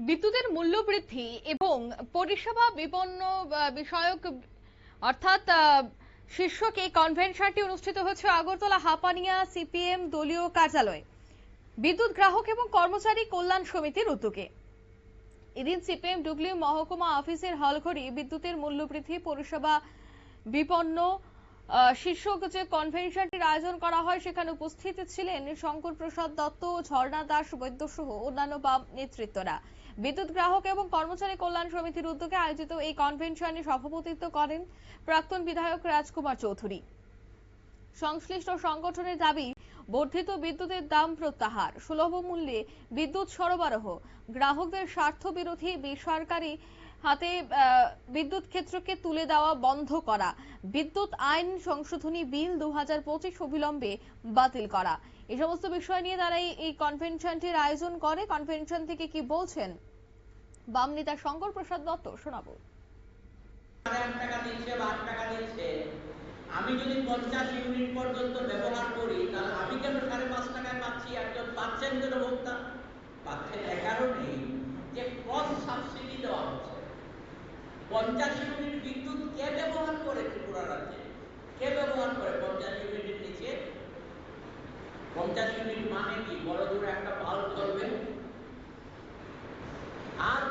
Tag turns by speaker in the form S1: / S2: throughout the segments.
S1: বিদ্যুতের মূল্য বৃদ্ধি এবং পরিষেবা বিপন্ন বিষয়ক অর্থাৎ শীর্ষক এই কনভেনশনটি অনুষ্ঠিত হচ্ছে আগরতলা হাপানিয়া সিপিএম দলীয় কার্যালয়ে বিদ্যুৎ গ্রাহক এবং কর্মচারী কল্যাণ সমিতির উদ্যোগে। এদিন সিপিএম ডুগলি মহকুমা অফিসের হলঘরে বিদ্যুতের মূল্য বৃদ্ধি পরিষেবা বিপন্ন শীর্ষক যে কনভেনশনটির আয়োজন করা হয় সেখানে উপস্থিত ছিলেন শঙ্কর প্রসাদ দত্ত, ঝর্ণা দাস বৈদ্য সহ অন্যান্য বাম নেতৃত্বরা। বিদ্যুৎ গ্রাহক এবং কর্মচারী কল্যাণ সমিতির উদ্যোগে আয়োজিত এই কনভেনশনে সভাপতিত্ব করেন প্রাক্তন বিধায়ক রাজকুমার চৌধুরী। সংশ্লিষ্ট সংগঠনের দাবি বর্ধিত বিদ্যুতের দাম প্রত্যাহার, সুলভ মূল্যে বিদ্যুৎ সরবরাহ, গ্রাহকদের স্বার্থ বিরোধী বেসরকারি হাতে বিদ্যুৎ ক্ষেত্রকে তুলে দেওয়া বন্ধ করা, বিদ্যুৎ আইন সংশোধনী বিল 2025 অবিলম্বে বাতিল করা, এই সমস্ত বিষয় নিয়ে তারা এই কনভেনশনটির আয়োজন করে। কনভেনশন থেকে কি বলছেন বাম নেতা শঙ্কর প্রসাদ দত্ত শোনাবো।
S2: আমি যদি 50 ইউনিট পর্যন্ত ব্যবহার করি তাহলে আমি কেন 5.5 টাকায় পাচ্ছি, একজন পাচ্ছেন কেন ভোক্তা পাচ্ছেন? এ কারণেই যে ক্রস সাবসিডি দেওয়া হচ্ছে। 50 ইউনিট বিদ্যুৎ কে ব্যবহার করে ত্রিপুরা রাজ্যে? কে ব্যবহার করে 50 ইউনিটের নিচে? 50 ইউনিট মানে কি? বড় দূরে একটা বাল্ব জ্বলবে আর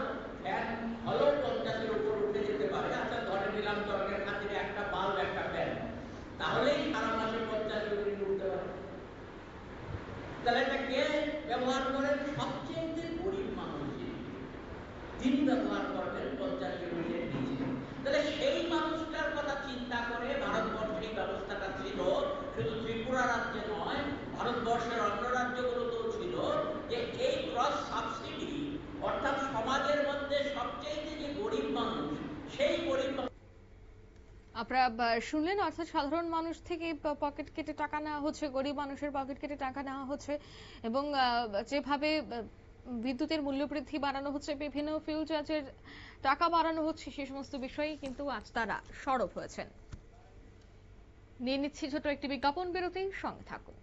S2: ফ্যান হলো 50-এর উপর উঠে যেতে পারে। আচ্ছা ধরে নিলাম তর্কের খাতিরে একটা বাল্ব একটা ফ্যান, তাহলেই সারা মাসে 50 ইউনিট উঠতে পারে। তাহলে এটা কে ব্যবহার করেন? সবচেয়ে গরিব মানুষ তিনি ব্যবহার করবেন 50 ইউনিটের নিচে। তাহলে সেই মানুষটার কথা চিন্তা করে ভারতবর্ষে এই ব্যবস্থাটা ছিল। শুধু ত্রিপুরা রাজ্যে নয়, ভারতবর্ষের অন্য রাজ্যগুলোতেও ছিল যে এই ক্রস সাবসিডি অর্থাৎ সমাজের মধ্যে সবচেয়ে যে গরিব মানুষ সেই গরিব।
S1: আপনারা শুনলেন, অর্থাৎ সাধারণ মানুষ থেকে পকেট কেটে টাকা নেওয়া হচ্ছে, গরিব মানুষের পকেট কেটে টাকা নেওয়া হচ্ছে এবং যেভাবে বিদ্যুতের মূল্য বৃদ্ধি বাড়ানো হচ্ছে, বিভিন্ন ফিউল চার্জের টাকা বাড়ানো হচ্ছে, সেই সমস্ত বিষয়ে কিন্তু আজ তারা সরব হয়েছেন। নিয়ে নিচ্ছি ছোট একটি বিজ্ঞাপন বিরতি, সঙ্গে থাকুন।